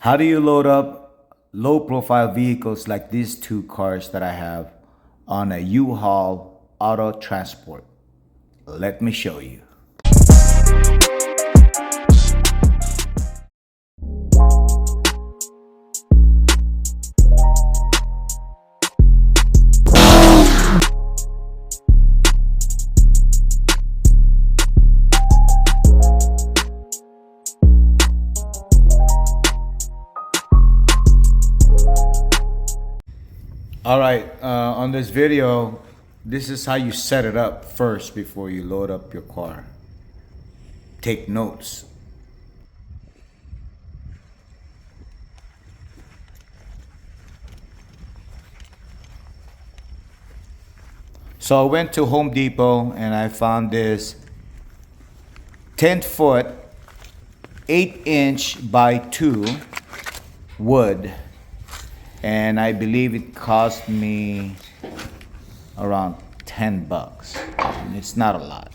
How do you load up low profile vehicles like these two cars that I have on a Uhaul Auto Transport? Let me show you. All right, on this video, this is how you set it up first before you load up your car. Take notes. So I went to Home Depot and I found this 10-foot, 8-inch by 2 wood. And I believe it cost me around $10. And it's not a lot.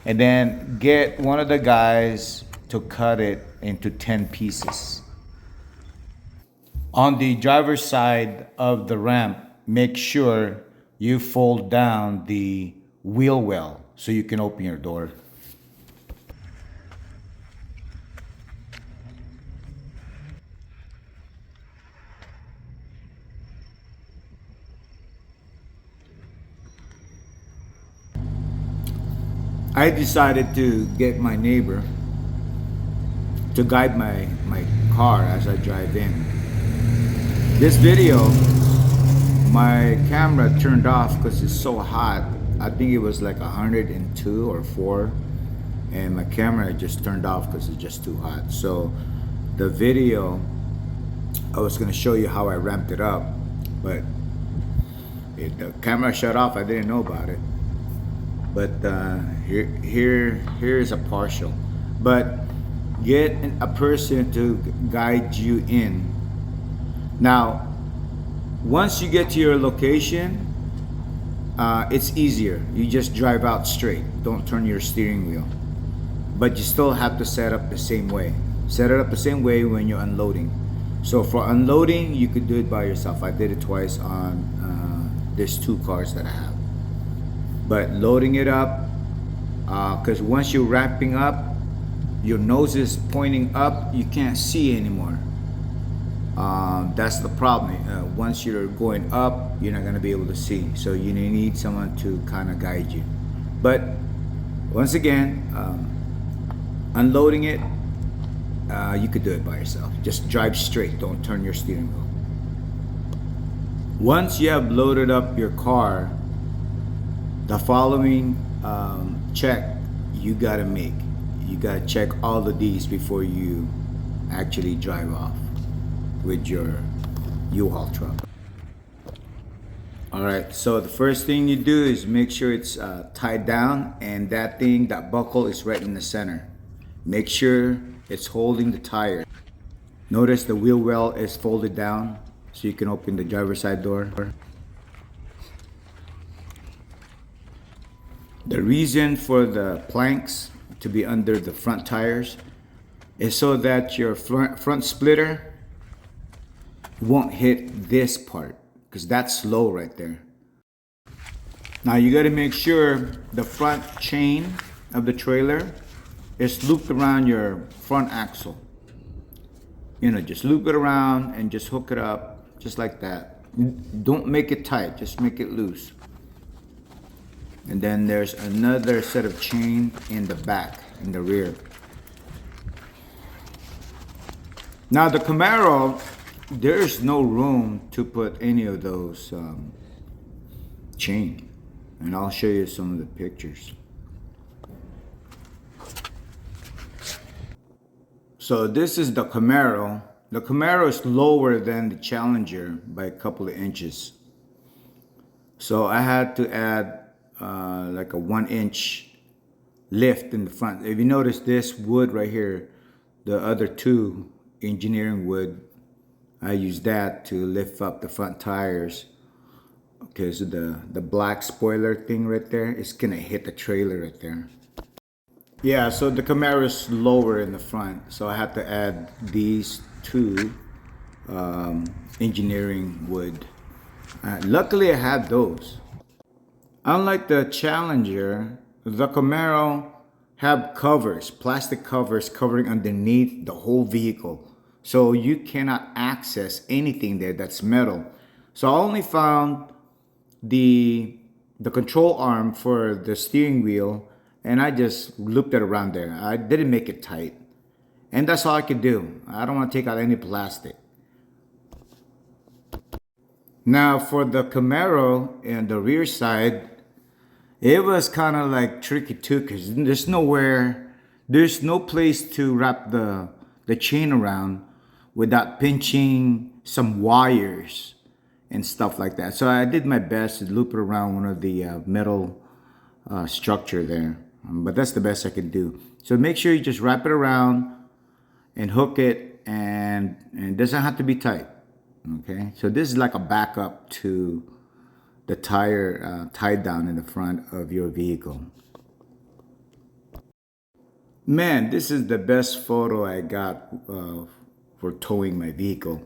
And then get one of the guys to cut it into 10 pieces. On the driver's side of the ramp, make sure you fold down the wheel well so you can open your door. I decided to get my neighbor to guide my car as I drive in. This video, my camera turned off because it's so hot. I think it was like 102 or 4, and my camera just turned off because it's just too hot. So the video, I was going to show you how I ramped it up, but the camera shut off. I didn't know about it. But here's a partial. But get a person to guide you in. Now, once you get to your location, it's easier. You just drive out straight. Don't turn your steering wheel. But you still have to set up the same way. Set it up the same way when you're unloading. So for unloading, you could do it by yourself. I did it twice on there's 2 cars that I have. But loading it up, because once you're wrapping up, your nose is pointing up, you can't see anymore. That's the problem. Once you're going up, you're not going to be able to see. So you need someone to kind of guide you. But once again, unloading it, you could do it by yourself. Just drive straight. Don't turn your steering wheel. Once you have loaded up your car, the following check you gotta make. You gotta check all of these before you actually drive off with your U-Haul truck. All right, so the first thing you do is make sure it's tied down, and that buckle is right in the center. Make sure it's holding the tire. Notice the wheel well is folded down so you can open the driver's side door. The reason for the planks to be under the front tires is so that your front splitter won't hit this part, because that's low right there. Now you got to make sure the front chain of the trailer is looped around your front axle. You know, just loop it around and just hook it up just like that. Don't make it tight, just make it loose. And then there's another set of chain in the back, in the rear. Now the Camaro, there's no room to put any of those chain. And I'll show you some of the pictures. So this is the Camaro. The Camaro is lower than the Challenger by a couple of inches. So I had to add like a 1-inch lift in the front. If you notice this wood right here, the other 2 engineering wood, I use that to lift up the front tires. Okay, so the black spoiler thing right there is gonna hit the trailer right there. Yeah, so the Camaro is lower in the front, so I have to add these 2 engineering wood. Luckily, I have those. Unlike the Challenger, the Camaro have covers, plastic covers covering underneath the whole vehicle. So you cannot access anything there that's metal. So I only found the control arm for the steering wheel, and I just looped it around there. I didn't make it tight. And that's all I could do. I don't want to take out any plastic. Now for the Camaro and the rear side, it was kind of like tricky too, because there's no place to wrap the chain around without pinching some wires and stuff like that. So I did my best to loop it around one of the metal structure there. But that's the best I can do. So make sure you just wrap it around and hook it, and it doesn't have to be tight. Okay, so this is like a backup to the tire tied down in the front of your vehicle. Man, this is the best photo I got for towing my vehicle.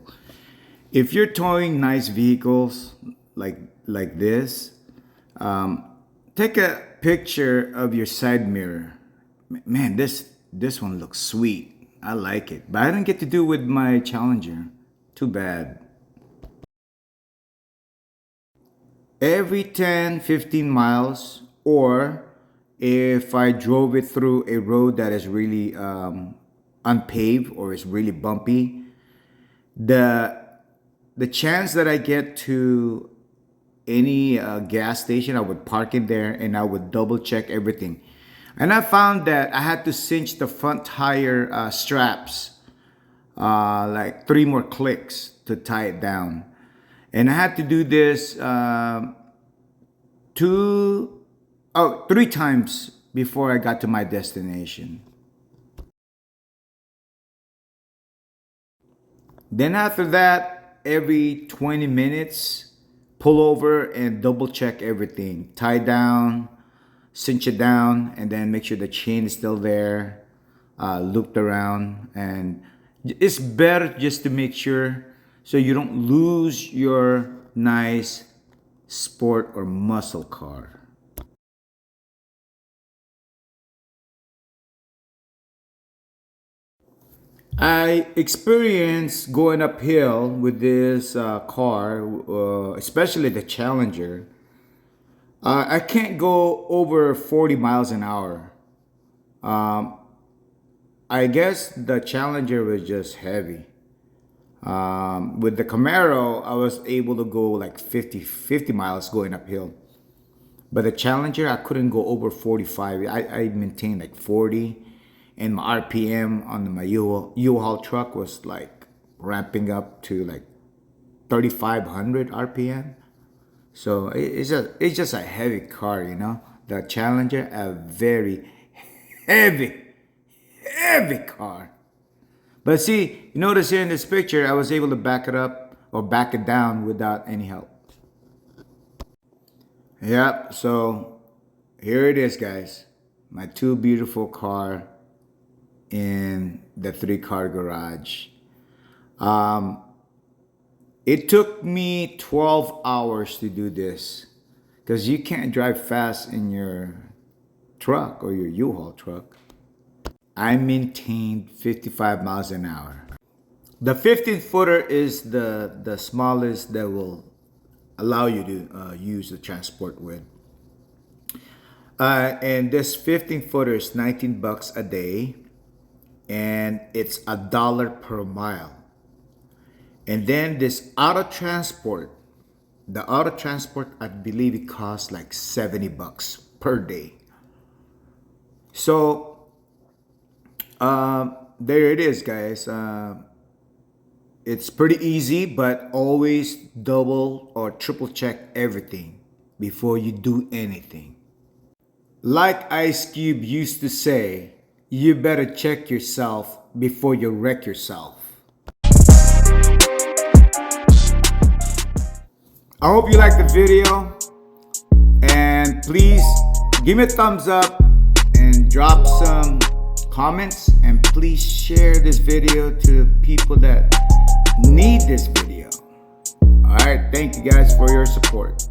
If you're towing nice vehicles like this, take a picture of your side mirror. Man, this one looks sweet. I like it, but I didn't get to do it with my Challenger. Too bad. Every 10-15 miles, or if I drove it through a road that is really unpaved or is really bumpy, the chance that I get to any gas station, I would park in there and I would double check everything. And I found that I had to cinch the front tire straps like 3 more clicks to tie it down. And I had to do this 3 times before I got to my destination. Then after that, every 20 minutes, pull over and double check everything. Tie down, cinch it down, and then make sure the chain is still there, looped around. And it's better just to make sure so you don't lose your nice sport or muscle car. I experienced going uphill with this car, especially the Challenger. I can't go over 40 miles an hour. I guess the Challenger was just heavy. With the Camaro, I was able to go like 50 miles going uphill. But the Challenger, I couldn't go over 45. I maintained like 40. And my RPM on my Uhaul truck was like ramping up to like 3,500 RPM. So it's just a heavy car, you know. The Challenger, a very heavy car. But see, you notice here in this picture, I was able to back it up or back it down without any help. Yep, so here it is, guys. My 2 beautiful car in the 3-car garage. It took me 12 hours to do this because you can't drive fast in your truck or your U-Haul truck. I maintained 55 miles an hour. The 15-footer is the smallest that will allow you to use the transport with. And this 15-footer is $19 a day, and it's $1 per mile. And then this auto transport, the auto transport, I believe it costs like $70 per day. So there it is, guys. It's pretty easy, but always double or triple check everything before you do anything. Like Ice Cube used to say, you better check yourself before you wreck yourself. I hope you liked the video, and please give me a thumbs up and drop some comments, and please share this video to people that need this video. All right, thank you guys for your support.